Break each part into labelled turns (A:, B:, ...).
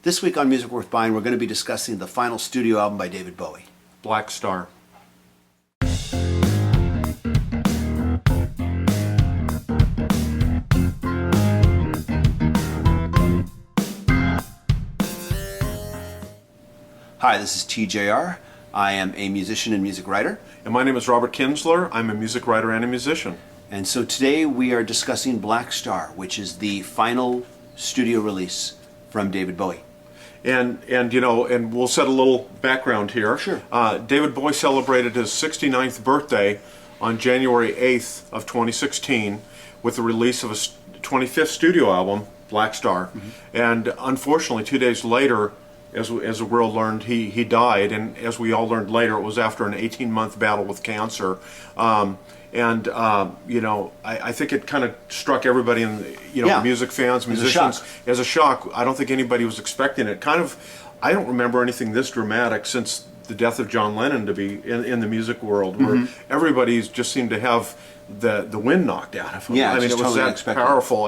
A: This week on Music Worth Buying, we're going to be discussing the final studio album by David Bowie.
B: Blackstar.
A: Hi, this is TJR. I am a musician and music writer.
B: And my name is Robert Kinsler. I'm a music writer and a musician.
A: And so today we are discussing Blackstar, which is the final studio release from David Bowie.
B: And we'll set a little background here.
A: Sure.
B: David Bowie celebrated his 69th birthday on January 8th of 2016 with the release of his 25th studio album, Blackstar. Mm-hmm. And unfortunately, 2 days later, as the world learned, he died. And as we all learned later, it was after an 18-month battle with cancer. I think it kind of struck everybody in, music fans, musicians, as a shock. I don't think anybody was expecting it. I don't remember anything this dramatic since the death of John Lennon to be in the music world, where everybody's just seemed to have the wind knocked out of him.
A: Yeah,
B: I mean, it was
A: totally
B: that
A: unexpected.
B: powerful.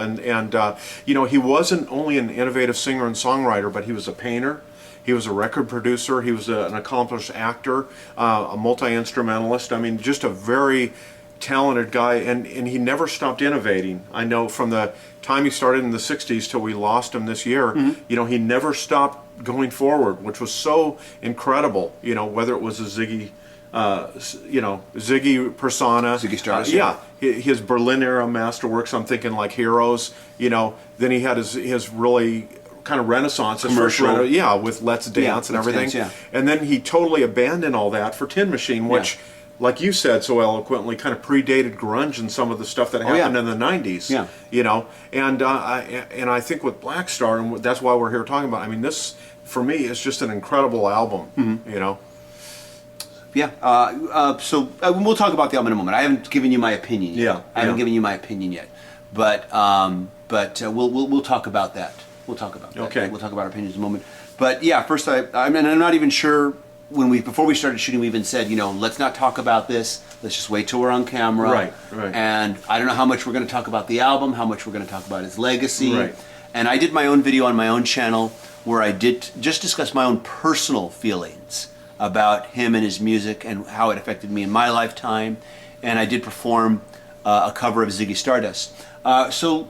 B: He wasn't only an innovative singer and songwriter, but he was a painter. He was a record producer. He was an accomplished actor, a multi-instrumentalist. I mean, just a very talented guy, and he never stopped innovating. I know from the time he started in the 60s till we lost him this year, he never stopped going forward, which was so incredible. Whether it was a Ziggy persona,
A: Ziggy Stardust,
B: his Berlin era masterworks. I'm thinking like Heroes. Then he had his really kind of renaissance,
A: commercial,
B: with Let's Dance and everything.
A: Dance,
B: and then he totally abandoned all that for Tin Machine, which, like you said so eloquently, kind of predated grunge and some of the stuff that happened in the 90s. And I think with Blackstar, and that's why we're here talking about, I mean, this, for me, is just an incredible album,
A: So we'll talk about the album in a moment. I haven't given you my opinion yet. I haven't given you my opinion yet. But we'll talk about that. We'll talk about that.
B: Okay.
A: We'll talk about our opinions in a moment. But yeah, first I'm not even sure before we started shooting we even said, let's not talk about this. Let's just wait till we're on camera.
B: Right.
A: And I don't know how much we're going to talk about the album, how much we're going to talk about his legacy.
B: Right.
A: And I did my own video on my own channel where I did just discuss my own personal feelings about him and his music and how it affected me in my lifetime. And I did perform a cover of Ziggy Stardust. So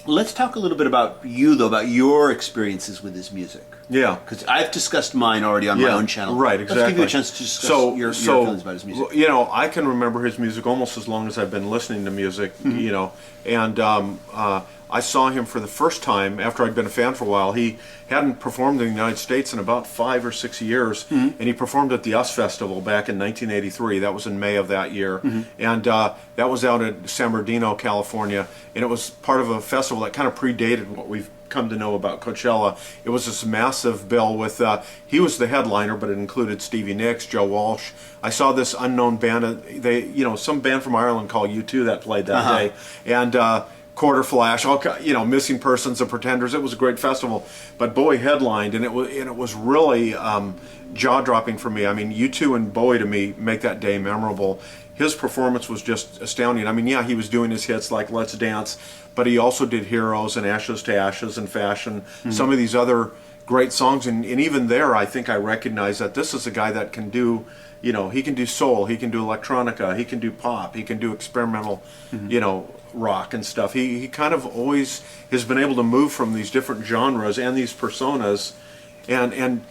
A: let's talk a little bit about you, though, about your experiences with his music.
B: Yeah.
A: Because I've discussed mine already on my own channel.
B: Right, exactly.
A: Let's give you a chance to discuss your feelings about his music.
B: I can remember his music almost as long as I've been listening to music, I saw him for the first time after I'd been a fan for a while. He hadn't performed in the United States in about 5 or 6 years, and he performed at the US Festival back in 1983. That was in May of that year, and that was out in San Bernardino, California, and it was part of a festival that kind of predated what we've come to know about Coachella. It was this massive bill with, he was the headliner, but it included Stevie Nicks, Joe Walsh. I saw this unknown band, some band from Ireland called U2 that played that day, and Quarter Flash, Missing Persons, The Pretenders. It was a great festival, but Bowie headlined, and it was really jaw-dropping for me. I mean, U2 and Bowie to me make that day memorable. His performance was just astounding. I mean, he was doing his hits like Let's Dance, but he also did Heroes and Ashes to Ashes and Fashion, some of these other great songs, and even there I think I recognize that this is a guy that can do, he can do soul, he can do electronica, he can do pop, he can do experimental, rock and stuff. He kind of always has been able to move from these different genres and these personas, and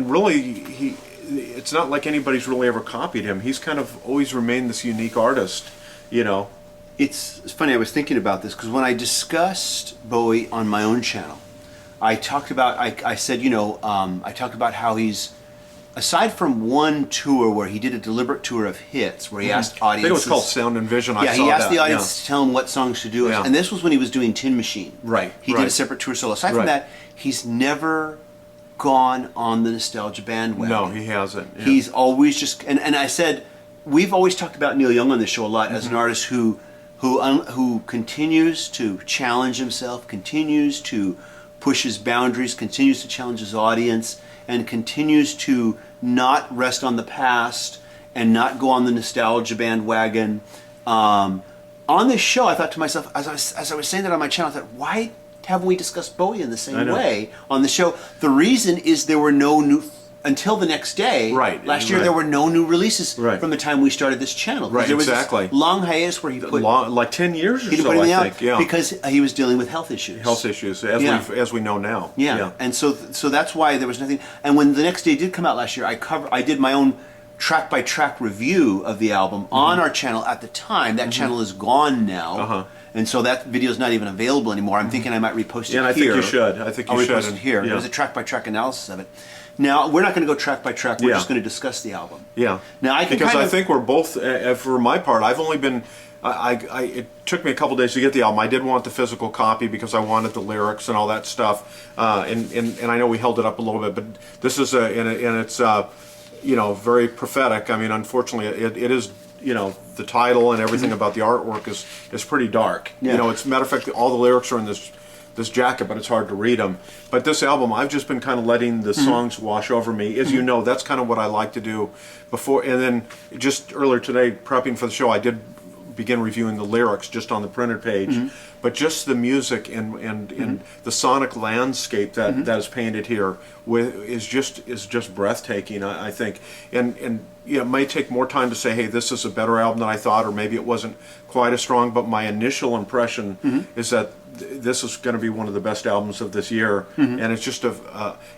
B: really it's not like anybody's really ever copied him. He's kind of always remained this unique artist,
A: It's funny, I was thinking about this because when I discussed Bowie on my own channel, I talked about, I said, I talked about how he's, aside from one tour where he did a deliberate tour of hits, where he asked audiences... I think
B: it was called Sound and Vision.
A: He asked the audience to tell him what songs to do.
B: Yeah.
A: And this was when he was doing Tin Machine.
B: Right.
A: He did a separate tour solo. Aside from that, he's never gone on the nostalgia bandwagon.
B: No, he hasn't. Yeah.
A: He's always just... And I said, we've always talked about Neil Young on this show a lot as an artist who continues to challenge himself, continues to push his boundaries, continues to challenge his audience, and continues to not rest on the past and not go on the nostalgia bandwagon. On this show, I thought to myself, as I was saying that on my channel, I thought, why haven't we discussed Bowie in the same
B: I know.
A: way on the show? The reason is there were no new, until the next day,
B: Right,
A: last year
B: right.
A: there were no new releases
B: Right.
A: from the time we started this channel.
B: Right,
A: there was
B: exactly.
A: this long hiatus where he put
B: Like 10 years or
A: he didn't
B: so,
A: put anything
B: I
A: out
B: think. Yeah.
A: because he was dealing with health issues.
B: Health issues, as
A: Yeah.
B: as we know now.
A: Yeah. And so that's why there was nothing. And when the next day did come out last year, I did my own track by track review of the album on our channel at the time. That channel is gone now. And so that video is not even available anymore. I'm thinking I might repost it
B: Yeah, and I
A: here.
B: think you should. I think you
A: I'll
B: should.
A: repost it here.
B: Yeah.
A: There's a track by track analysis of it. Now, we're not going to go track by track. We're
B: Yeah.
A: just going to discuss the album.
B: Yeah.
A: Now, I can
B: because
A: kind
B: I
A: of,
B: think we're both, for my part, I've only been, it took me a couple days to get the album. I did want the physical copy because I wanted the lyrics and all that stuff. And I know we held it up a little bit, but this is and it's very prophetic. I mean, unfortunately, it is. The title and everything about the artwork is pretty dark.
A: Yeah.
B: As a matter of fact, all the lyrics are in this jacket, but it's hard to read them. But this album, I've just been kind of letting the songs wash over me. As you know, that's kind of what I like to do before. And then just earlier today, prepping for the show, I did begin reviewing the lyrics just on the printed page. But just the music and the sonic landscape that is painted here is just breathtaking, I think. And it may take more time to say, hey, this is a better album than I thought, or maybe it wasn't quite as strong. But my initial impression is that this is going to be one of the best albums of this year. And it's just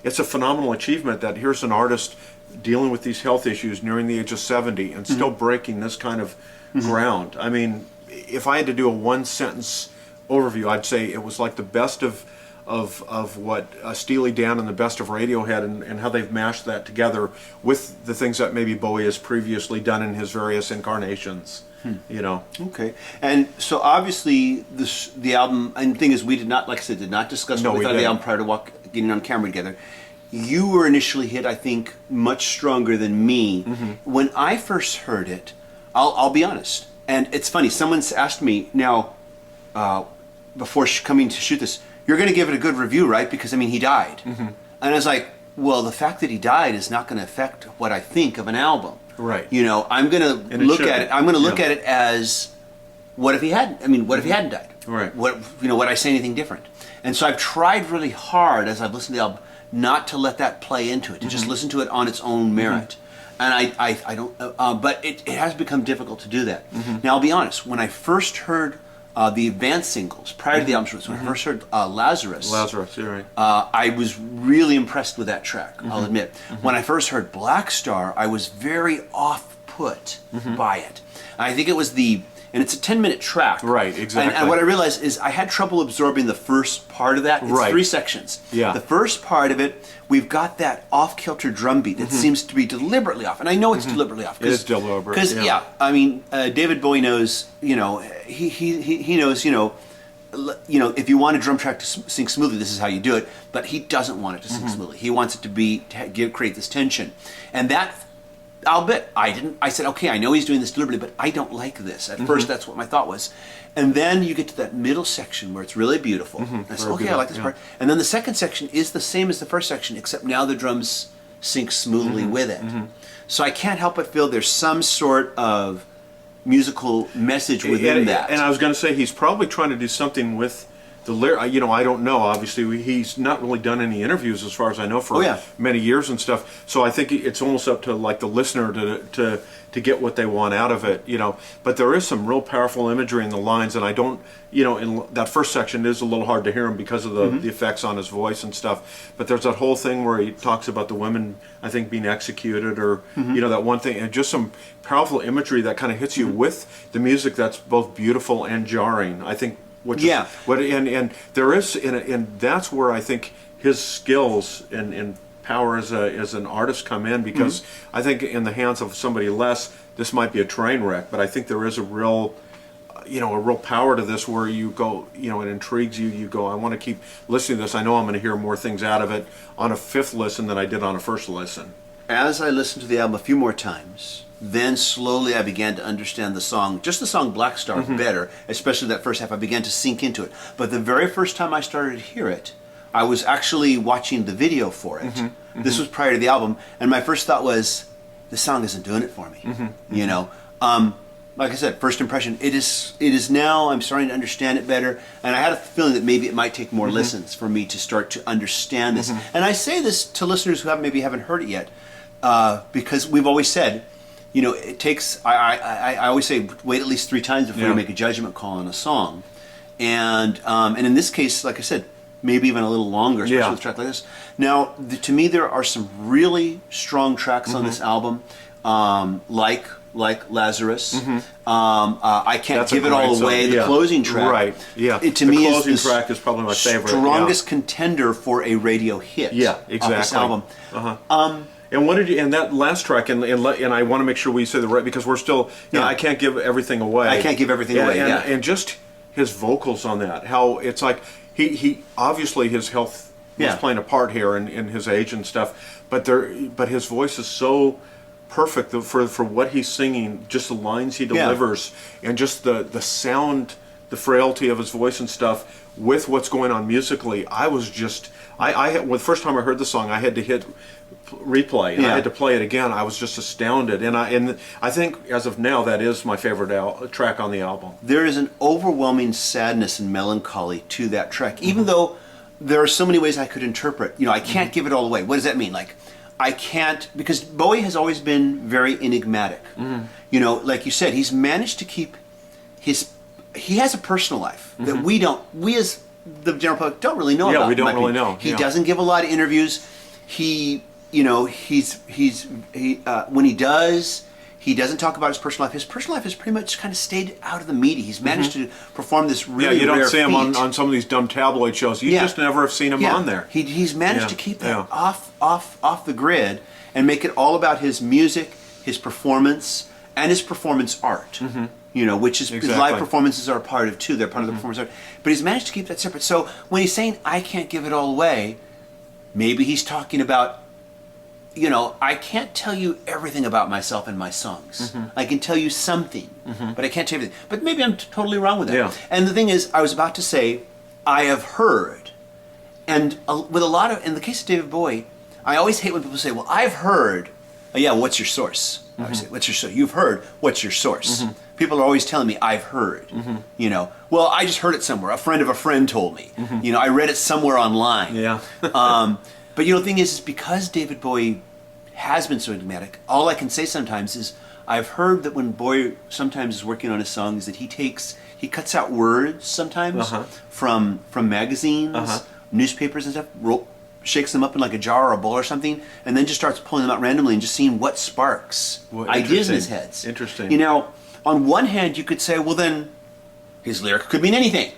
B: it's a phenomenal achievement that here's an artist dealing with these health issues nearing the age of 70 and still breaking this kind of ground. I mean, if I had to do a one-sentence overview, I'd say it was like the best of what Steely Dan and the best of Radiohead and how they've mashed that together with the things that maybe Bowie has previously done in his various incarnations.
A: Okay. And so obviously the album, and the thing is, we did not, like I said, did not discuss what we thought of the album prior to getting on camera together. You were initially hit, I think, much stronger than me. When I first heard it, I'll be honest, and it's funny, someone's asked me now, before coming to shoot this, you're going to give it a good review, right? Because, I mean, he died. And I was like, well, the fact that he died is not going to affect what I think of an album.
B: Right.
A: I'm going to look at it. I'm going to look at it as, what if he hadn't? I mean, what if he hadn't died?
B: Right.
A: Would I say anything different? And so I've tried really hard as I've listened to the album not to let that play into it, to just listen to it on its own merit. And I don't. But it has become difficult to do that. Now I'll be honest. When I first heard the advanced singles prior to the album's release, when I first heard Lazarus,
B: you're right.
A: I was really impressed with that track, I'll admit. When I first heard Blackstar, I was very off-put by it. And I think it was and it's a 10-minute track.
B: Right, exactly.
A: And what I realized is I had trouble absorbing the first part of that. It's 3 sections.
B: Yeah.
A: The first part of it, we've got that off-kilter drum beat that seems to be deliberately off. And I know it's deliberately off.
B: It is deliberate.
A: Because, I mean, David Bowie knows, he knows, if you want a drum track to sing smoothly, this is how you do it. But he doesn't want it to sing smoothly. He wants it to create this tension. And that, I'll bet, I said, okay, I know he's doing this deliberately, but I don't like this. At first, that's what my thought was. And then you get to that middle section where it's really beautiful. And I said, okay, I like this part. And then the second section is the same as the first section, except now the drums sync smoothly with it. So I can't help but feel there's some sort of musical message within that.
B: And I was going to say, he's probably trying to do something with the lyric. I don't know. Obviously, he's not really done any interviews, as far as I know, for many years and stuff. So I think it's almost up to like the listener to get what they want out of it. But there is some real powerful imagery in the lines, and I don't. In that first section, it is a little hard to hear him because of the effects on his voice and stuff. But there's that whole thing where he talks about the women, I think, being executed, or that one thing, and just some powerful imagery that kind of hits you with the music that's both beautiful and jarring. I think. And there is, and that's where I think his skills and power as an artist come in, because I think in the hands of somebody less, this might be a train wreck. But I think there is a real power to this where you go, it intrigues you. You go, I want to keep listening to this. I know I'm going to hear more things out of it on a 5th listen than I did on a 1st listen.
A: As I listened to the album a few more times, then slowly I began to understand the song Blackstar better, especially that first half. I began to sink into it. But the very first time I started to hear it, I was actually watching the video for it. This was prior to the album, and my first thought was, this song isn't doing it for me. like I said, first impression. It is now. I'm starting to understand it better, and I had a feeling that maybe it might take more listens for me to start to understand this. And I say this to listeners who maybe haven't heard it yet, because we've always said, it takes. I always say wait at least 3 times before you make a judgment call on a song, and in this case, like I said, maybe even a little longer, especially with a track like this. Now, to me, there are some really strong tracks on this album, like Lazarus. I Can't Give It All Away, the closing track.
B: Right, yeah.
A: To me,
B: the closing track is probably my favorite.
A: Strongest contender for a radio hit.
B: Yeah, exactly.
A: Of this album.
B: And what did you? And that last track, and I want to make sure we say the right, because we're still. I Can't Give Everything Away.
A: I Can't Give Everything Away.
B: And just his vocals on that, how it's like he obviously his health was playing a part here, in his age and stuff. But his voice is so perfect for what he's singing, just the lines he delivers, and just the sound, the frailty of his voice and stuff with what's going on musically. I was just the first time I heard the song, I had to hit replay, and I had to play it again. I was just astounded, and I think as of now that is my favorite track on the album.
A: There is an overwhelming sadness and melancholy to that track, even though there are so many ways I could interpret. I can't give it all away. What does that mean? Like, I can't, because Bowie has always been very enigmatic. Like you said, he's managed to keep he has a personal life that we as the general public don't really know about.
B: Yeah, we don't really know.
A: He doesn't give a lot of interviews. When he does, he doesn't talk about his personal life. His personal life has pretty much kind of stayed out of the media. He's managed to perform this really
B: you don't
A: rare
B: see him
A: feat.
B: on some of these dumb tabloid shows. You just never have seen him on there.
A: He's managed to keep that off the grid and make it all about his music, his performance, and his performance art. Which is his live performances are a part of too. They're part of the performance art. But he's managed to keep that separate. So when he's saying I can't give it all away, maybe he's talking about, I can't tell you everything about myself and my songs. I can tell you something, but I can't tell you everything. But maybe I'm totally wrong with that.
B: Yeah.
A: And the thing is, I was about to say, I have heard, and with a lot of, in the case of David Bowie, I always hate when people say, well, I've heard. What's your source? I always say, what's your source? You've heard. What's your source? People are always telling me, I've heard. Well, I just heard it somewhere. A friend of a friend told me. I read it somewhere online.
B: Yeah.
A: But the thing is because David Bowie has been so enigmatic, all I can say sometimes is I've heard that when Bowie sometimes is working on his songs that he cuts out words sometimes from magazines, newspapers and stuff, shakes them up in like a jar or a bowl or something, and then just starts pulling them out randomly and just seeing what sparks ideas in his heads.
B: Interesting.
A: On one hand you could say, well then, his lyric could mean anything.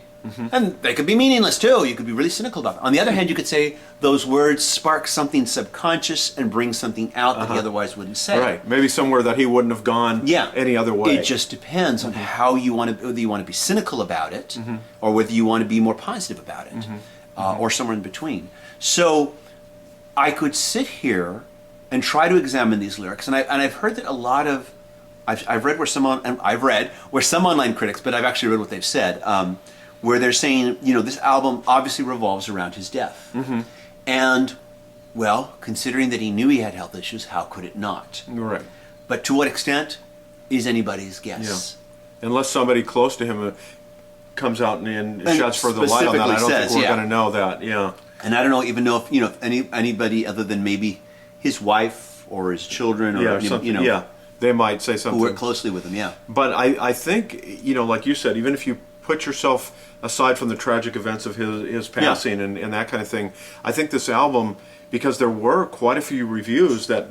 A: And they could be meaningless too. You could be really cynical about it. On the other hand, you could say those words spark something subconscious and bring something out that he otherwise wouldn't say.
B: Right. Maybe somewhere that he wouldn't have gone any other way.
A: It just depends on how you want to, whether you want to be cynical about it or whether you want to be more positive about it or somewhere in between. So I could sit here and try to examine these lyrics, and I've heard that a lot of, I've read where some online critics, but I've actually read what they've said, where they're saying, this album obviously revolves around his death. And, well, considering that he knew he had health issues, how could it not?
B: Right.
A: But to what extent is anybody's guess.
B: Yeah. Unless somebody close to him comes out and sheds further light on that, I don't think we're going to know that. Yeah.
A: And I don't even know if anybody other than maybe his wife or his children or
B: they might say something.
A: Who work closely with him.
B: But I think like you said, even if you put yourself aside from the tragic events of his passing and that kind of thing, I think this album, because there were quite a few reviews that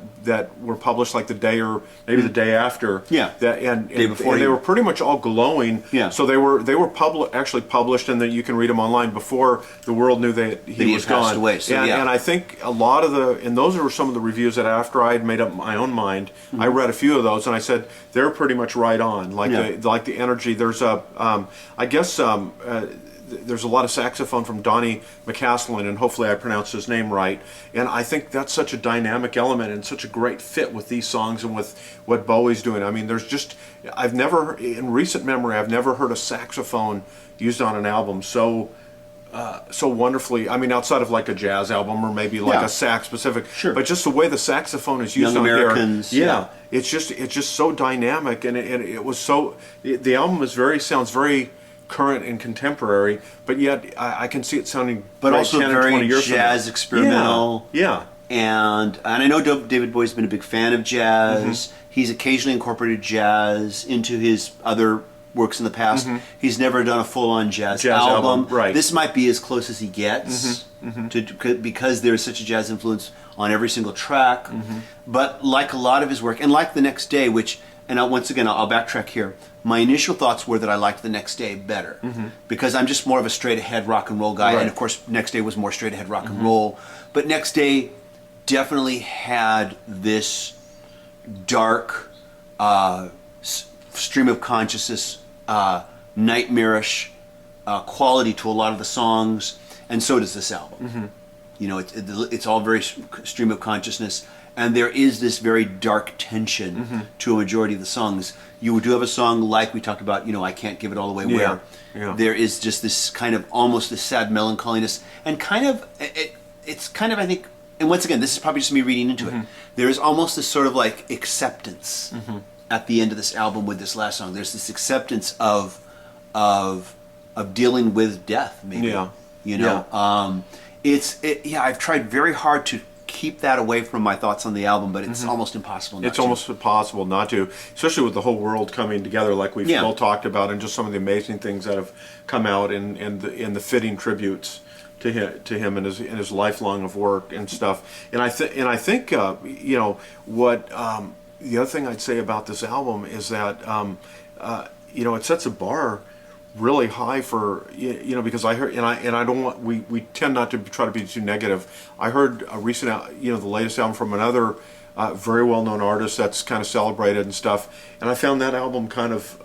B: were published like the day or maybe the day after. And they were pretty much all glowing. So they were actually published, and that you can read them online before the world knew that he was gone.
A: Passed away. So,
B: and I think a lot of and those were some of the reviews that after I had made up my own mind, I read a few of those and I said they're pretty much right on. Like the energy. There's there's a lot of saxophone from Donnie McCaslin, and hopefully I pronounced his name right. And I think that's such a dynamic element and such a great fit with these songs and with what Bowie's doing. I mean, in recent memory, I've never heard a saxophone used on an album so so wonderfully. I mean, outside of like a jazz album or maybe like
A: Yeah.
B: a sax specific,
A: Sure.
B: but just the way the saxophone is used
A: Young
B: on
A: Americans,
B: here,
A: yeah.
B: it's just so dynamic, and it was so. The album is sounds very current and contemporary, but yet I can see it sounding,
A: But
B: like
A: also
B: 10 or 20
A: very
B: years from now.
A: jazz experimental.
B: Yeah.
A: And I know David Bowie's been a big fan of jazz.
B: Mm-hmm.
A: He's occasionally incorporated jazz into his other works in the past. He's never done a full-on jazz album.
B: Right.
A: This might be as close as he gets because there's such a jazz influence on every single track. But like a lot of his work, and like The Next Day, which, and once again, I'll backtrack here. My initial thoughts were that I liked The Next Day better because I'm just more of a straight-ahead rock and roll guy.
B: Right.
A: And of course, Next Day was more straight-ahead rock and roll. But Next Day definitely had this dark stream of consciousness, nightmarish quality to a lot of the songs, and so does this album. You know, it's all very stream of consciousness, and there is this very dark tension to a majority of the songs. You do have a song like we talked about, you know, I Can't Give It All Away, where there is just this kind of almost this sad melancholiness, and kind of it's kind of, I think, and once again, this is probably just me reading into it. There is almost this sort of like acceptance at the end of this album with this last song. There's this acceptance of dealing with death, maybe.
B: Yeah.
A: You know, I've tried very hard to keep that away from my thoughts on the album, but it's almost impossible not
B: It's
A: to.
B: almost impossible not to, especially with the whole world coming together, like we've all talked about, and just some of the amazing things that have come out in the fitting tributes to him and his lifelong of work and stuff. And I think you know what the other thing I'd say about this album is that you know, it sets a bar really high for, you know, because I heard, and I don't want, we tend not to try to be too negative. I heard a recent, you know, the latest album from another very well-known artist that's kind of celebrated and stuff, and I found that album kind of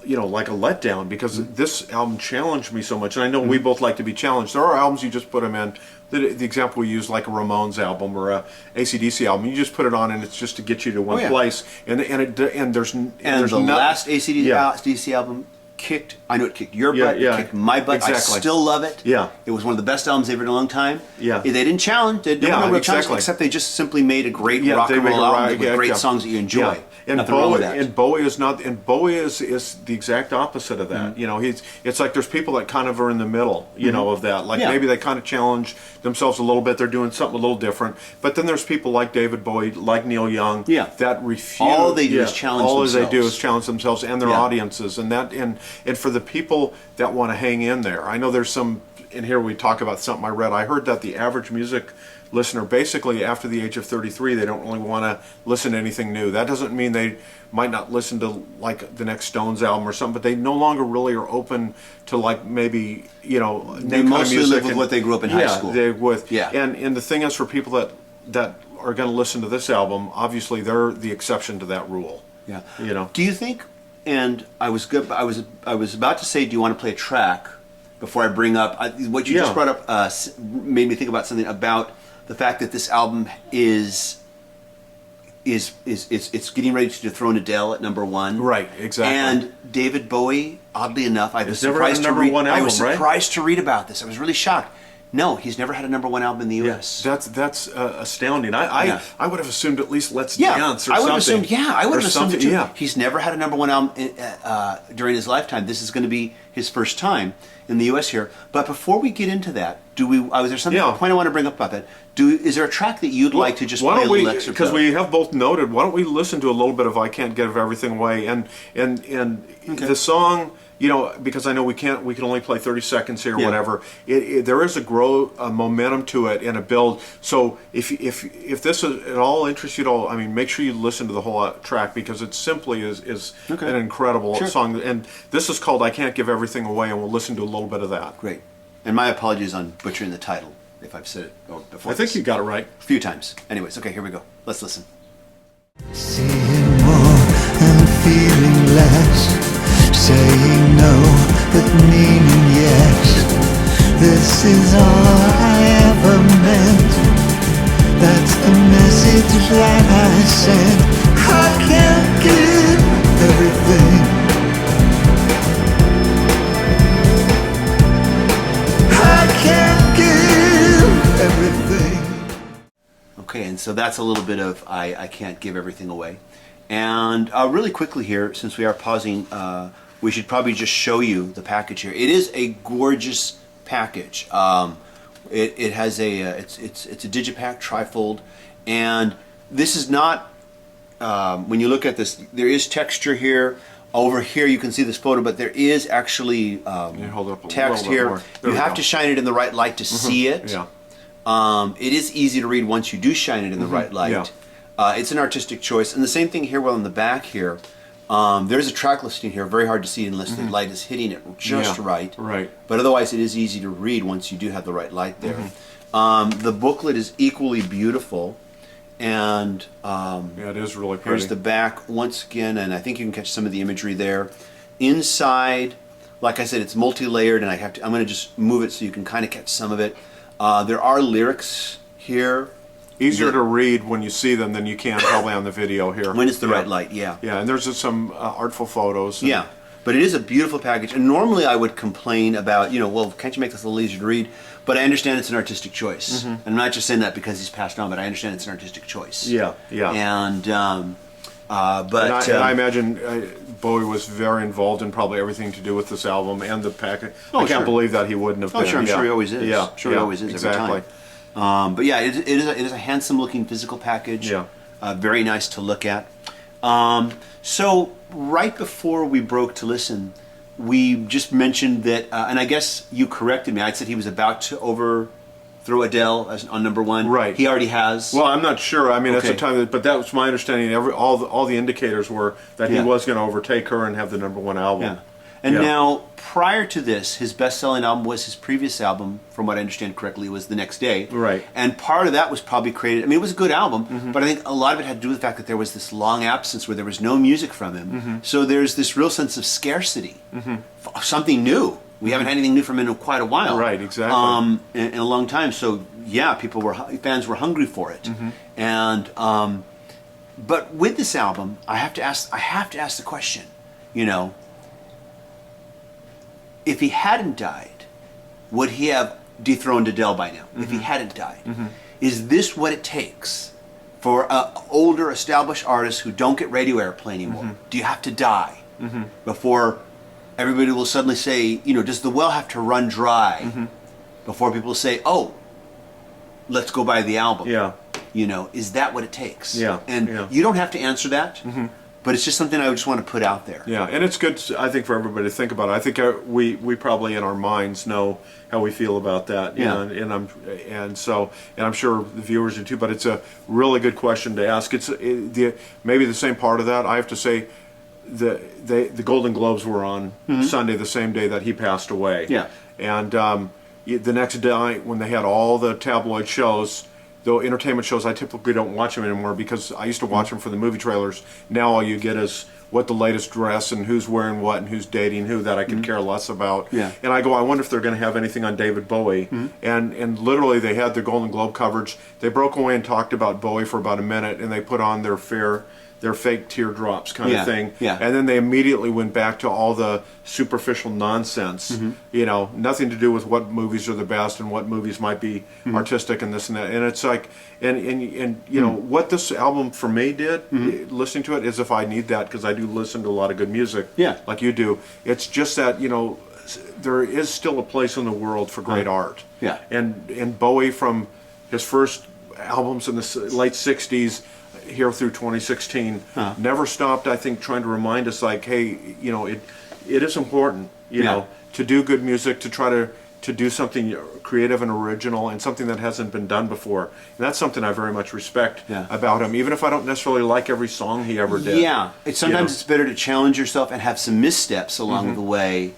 B: you know, like a letdown, because this album challenged me so much, and I know we both like to be challenged. There are albums you just put them in. The example we use, like a Ramones album or a AC/DC album, you just put it on, and it's just to get you to one place. And there's
A: the last AC/DC album kicked. I know it kicked your butt. It kicked my butt.
B: Exactly.
A: I still love it.
B: Yeah.
A: It was one of the best albums they've ever in a long time.
B: Yeah.
A: They didn't challenge. There were no real challenges,
B: exactly.
A: except they just simply made a great rock and roll album with great songs that you enjoy.
B: Yeah. And
A: Nothing wrong with that.
B: And Bowie is not. And Bowie is the exact opposite of that. You know, it's like there's people that kind of are in the middle. You know, of that. Like maybe they kind of challenge themselves a little bit. They're doing something a little different. But then there's people like David Bowie, like Neil Young, that refuse.
A: All they do is challenge themselves.
B: All they do is challenge themselves and their audiences. And that and for the people that want to hang in there, I know there's some. In here we talk about something I read. I heard that the average music listener, basically after the age of 33, they don't really want to listen to anything new. That doesn't mean they might not listen to like the next Stones album or something, but they no longer really are open to like maybe, you know,
A: they mostly live with what they grew up in high school.
B: And the thing is, for people that are going to listen to this album, obviously they're the exception to that rule.
A: Yeah.
B: You know.
A: Do you think? And I was about to say, do you want to play a track before I bring up what you just brought up? Made me think about something about the fact that this album is getting ready to dethrone Adele at number one.
B: Right, exactly.
A: And David Bowie, oddly enough, I was surprised to read about this. I was really shocked. No, he's never had a number one album in the U.S.
B: That's astounding. I would have assumed at least Let's Dance or something.
A: I would have assumed too.
B: Yeah.
A: He's never had a number one album during his lifetime. This is going to be his first time in the U.S. here. But before we get into that, was there something point I want to bring up about that? Is there a track that you'd like to just play a little excerpt?
B: Because we have both noted, why don't we listen to a little bit of I Can't Give Everything Away, and the song, you know, because I know we can only play 30 seconds here or whatever. There is a momentum to it and a build. So if this at all interests you at all, I mean, make sure you listen to the whole track, because it simply is an incredible song. And this is called I Can't Give Everything Away, and we'll listen to a little bit of that.
A: Great. And my apologies on butchering the title, if I've said it before.
B: I think you got it right.
A: A few times. Anyways, okay, here we go. Let's listen.
C: Seeing more and feeling less, saying no but meaning yes. This is all I ever meant. That's the message that I sent. I can't give everything.
A: Okay, and so that's a little bit of I can't give everything away. And really quickly here, since we are pausing, we should probably just show you the package here. It is a gorgeous package. It has it's a digipack trifold, and this is not when you look at this, there is texture here. Over here you can see this photo, but there is actually
B: hold up
A: text here. You have to shine it in the right light to see it.
B: Yeah.
A: It is easy to read once you do shine it in the right light.
B: Yeah.
A: It's an artistic choice. And the same thing here, well, in the back here, there's a track listing here, very hard to see unless the light is hitting it just right.
B: Right.
A: But otherwise it is easy to read once you do have the right light there. The booklet is equally beautiful. And
B: yeah, it is really pretty.
A: here's the back once again, and I think you can catch some of the imagery there. Inside, like I said, it's multi-layered, and I'm going to just move it so you can kind of catch some of it. There are lyrics here.
B: Easier to read when you see them than you can probably on the video here.
A: When it's the right light, yeah.
B: Yeah, and there's some artful photos.
A: Yeah, but it is a beautiful package. And normally I would complain about, well, can't you make this a little easier to read? But I understand it's an artistic choice. And I'm not just saying that because he's passed on, but I understand it's an artistic choice.
B: Yeah, yeah.
A: And,
B: And I imagine Bowie was very involved in probably everything to do with this album and the package. I can't believe that he wouldn't have been.
A: Sure, I'm sure he always is.
B: Yeah,
A: Sure he always is
B: exactly.
A: every time. But yeah, it is a handsome looking physical package.
B: Yeah.
A: Very nice to look at. So right before we broke to listen, we just mentioned that, and I guess you corrected me. I said he was about to overthrow Adele on number one.
B: Right.
A: He already has.
B: Well, I'm not sure. I mean,
A: Okay.
B: at the time, but that was my understanding. All the indicators were that he
A: Yeah.
B: was going to overtake her and have the number one album.
A: Yeah. And
B: Yeah.
A: now, prior to this, his best-selling album was his previous album, from what I understand correctly, was The Next Day.
B: Right.
A: And part of that was probably created, I mean, it was a good album, but I think a lot of it had to do with the fact that there was this long absence where there was no music from him. So there's this real sense of scarcity, something new. We haven't had anything new from him in quite a while.
B: Right, exactly.
A: In a long time. So, yeah, fans were hungry for it. And, but with this album, I have to ask the question, if he hadn't died, would he have dethroned Adele by now? If he hadn't died, is this what it takes for older, established artists who don't get radio airplay anymore? Do you have to die before everybody will suddenly say, does the well have to run dry before people say, oh, let's go buy the album?
B: Yeah.
A: Is that what it takes?
B: Yeah,
A: And
B: yeah.
A: you don't have to answer that. But it's just something I just want to put out there.
B: Yeah, and it's good, I think, for everybody to think about it. I think we probably in our minds know how we feel about that.
A: Yeah.
B: And I'm sure the viewers do too. But it's a really good question to ask. Maybe the same part of that. I have to say, the Golden Globes were on Sunday, the same day that he passed away.
A: Yeah.
B: And the next day, when they had all the tabloid shows. Though entertainment shows, I typically don't watch them anymore because I used to watch them for the movie trailers. Now all you get is what the latest dress and who's wearing what and who's dating who that I could care less about.
A: Yeah.
B: And I wonder if they're going to have anything on David Bowie. And literally they had their Golden Globe coverage. They broke away and talked about Bowie for about a minute, and they put on their fake teardrops kind of thing.
A: Yeah.
B: And then they immediately went back to all the superficial nonsense. Nothing to do with what movies are the best and what movies might be artistic and this and that. And it's like, what this album for me did, listening to it, is if I need that, because I do listen to a lot of good music, like you do. It's just that, there is still a place in the world for great art.
A: Yeah.
B: And Bowie, from his first albums in the late 60s, here through 2016, never stopped, I think, trying to remind us, like, hey, it is important, to do good music, to try to do something creative and original and something that hasn't been done before. And that's something I very much respect about him, even if I don't necessarily like every song he ever did.
A: Yeah, sometimes it's better to challenge yourself and have some missteps along the way.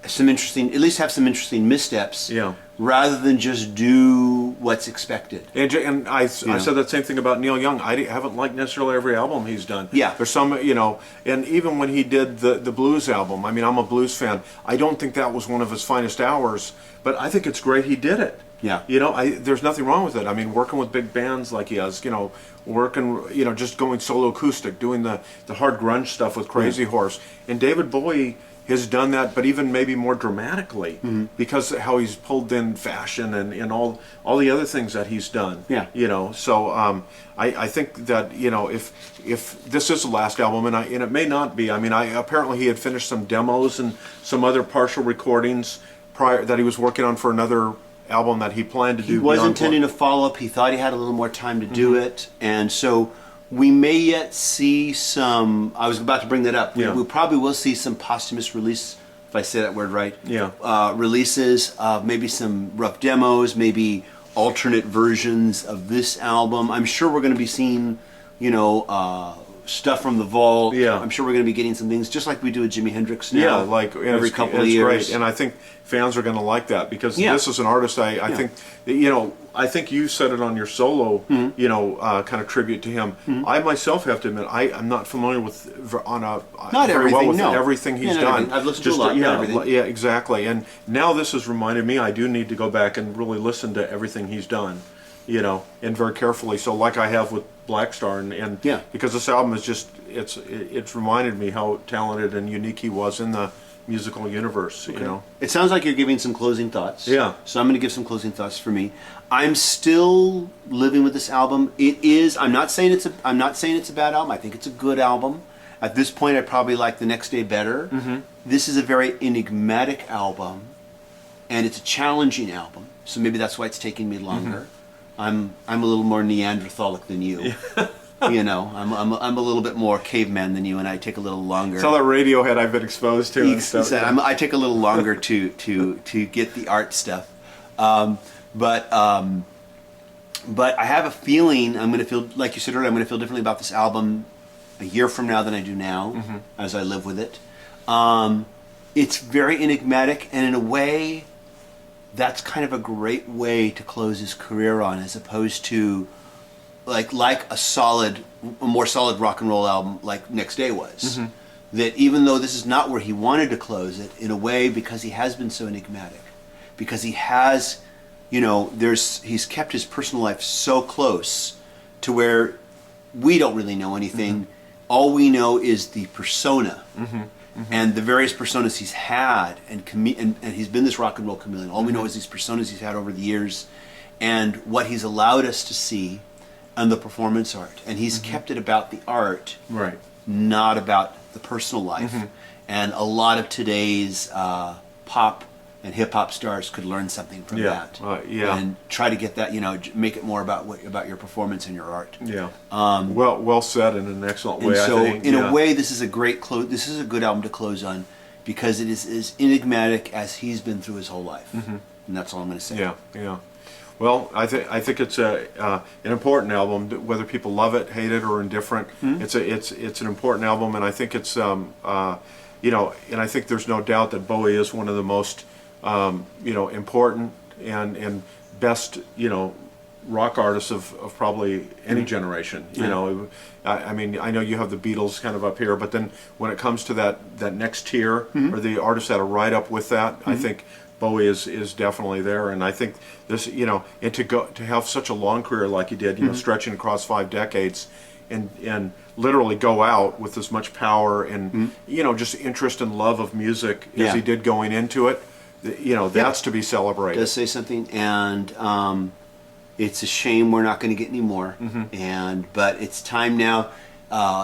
A: At least have some interesting missteps.
B: Yeah.
A: Rather than just do what's expected.
B: And I said that same thing about Neil Young. I haven't liked necessarily every album he's done.
A: Yeah.
B: There's some, and even when he did the blues album, I mean, I'm a blues fan. I don't think that was one of his finest hours, but I think it's great he did it.
A: Yeah.
B: There's nothing wrong with it. I mean, working with big bands like he has, just going solo acoustic, doing the hard grunge stuff with Crazy Horse. And David Bowie, has done that, but even maybe more dramatically, because how he's pulled in fashion and all the other things that he's done.
A: Yeah.
B: You know, so I think that, you know, if this is the last album, and it may not be. I mean, apparently he had finished some demos and some other partial recordings prior that he was working on for another album that he planned to do.
A: He was
B: beyond
A: intending to follow up. He thought he had a little more time to do it, and so we may yet see some. I was about to bring that up.
B: Yeah.
A: We probably will see some posthumous release, if I say that word right.
B: Yeah.
A: Releases, maybe some rough demos, maybe alternate versions of this album. I'm sure we're going to be seeing, you know, stuff from the vault.
B: Yeah.
A: I'm sure we're going to be getting some things just like we do with Jimi Hendrix now.
B: Yeah, like
A: every couple of
B: it's
A: years.
B: great. And I think fans are going to like that, because
A: Yeah.
B: this is an artist I think, you know, I think you said it on your solo,
A: Mm-hmm.
B: you know, kind of tribute to him. I myself have to admit, I'm not familiar with
A: Not
B: very well
A: everything,
B: with
A: no.
B: everything he's
A: Yeah, not
B: done.
A: everything. I've listened to a lot, not
B: yeah,
A: everything.
B: yeah, exactly. And now this has reminded me I do need to go back and really listen to everything he's done, you know, and very carefully. So like I have with Blackstar, and
A: Yeah.
B: because this album is just it's reminded me how talented and unique he was in the musical universe, you know.
A: It sounds like you're giving some closing thoughts.
B: Yeah.
A: So I'm going to give some closing thoughts for me. I'm still living with this album. It is. I'm not saying it's a bad album. I think it's a good album. At this point, I probably like The Next Day better. This is a very enigmatic album, and it's a challenging album. So maybe that's why it's taking me longer. I'm a little more Neanderthalic than you. You know, I'm a little bit more caveman than you, and I take a little longer.
B: It's all that Radiohead I've been exposed to and stuff.
A: I take a little longer to get the art stuff, but I have a feeling I'm going to feel, like you said earlier, I'm going to feel differently about this album a year from now than I do now, as I live with it. It's very enigmatic, and in a way, that's kind of a great way to close his career on, as opposed to like a more solid rock and roll album like Next Day was. That even though this is not where he wanted to close it, in a way, because he has been so enigmatic, because he has, you know, he's kept his personal life so close to where we don't really know anything. All we know is the persona. And the various personas he's had, and he's been this rock and roll chameleon. All we know is these personas he's had over the years, and what he's allowed us to see, and the performance art. And he's kept it about the art,
B: Right.
A: not about the personal life. And a lot of today's pop and hip hop stars could learn something from
B: Yeah,
A: that,
B: yeah.
A: and try to get that, you know, make it more about your performance and your art.
B: Yeah. Well said, in an excellent way.
A: And so,
B: I think.
A: in a way, this is a great close. This is a good album to close on, because it is as enigmatic as he's been through his whole life, and that's all I'm going to say.
B: Yeah, yeah. Well, I think it's an important album, whether people love it, hate it, or indifferent. It's an important album, and I think it's you know, and I think there's no doubt that Bowie is one of the most you know, important and best, you know, rock artists of probably any generation. You know, I mean, I know you have the Beatles kind of up here, but then when it comes to that next tier, or the artists that are right up with that, I think Bowie is definitely there. And I think this, you know, and to have such a long career like he did, you know, stretching across 5 decades, and literally go out with as much power and you know, just interest and love of music as he did going into it. You know, that's to be celebrated.
A: Does say something, and it's a shame we're not going to get any more. But it's time now.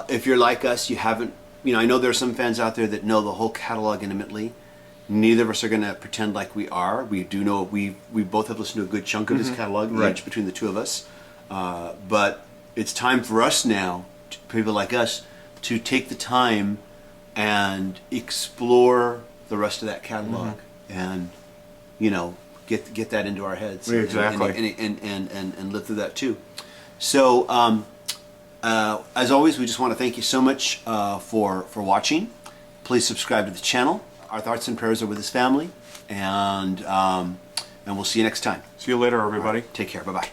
A: If you're like us, you haven't. You know, I know there are some fans out there that know the whole catalog intimately. Neither of us are going to pretend like we are. We do know we both have listened to a good chunk of his catalog, each between the two of us. But it's time for us now, people like us, to take the time and explore the rest of that catalog, and, you know, get that into our heads.
B: Exactly.
A: And live through that too. So as always, we just want to thank you so much for watching. Please subscribe to the channel. Our thoughts and prayers are with his family, and we'll see you next time.
B: See you later, everybody.
A: Take care. Bye-bye.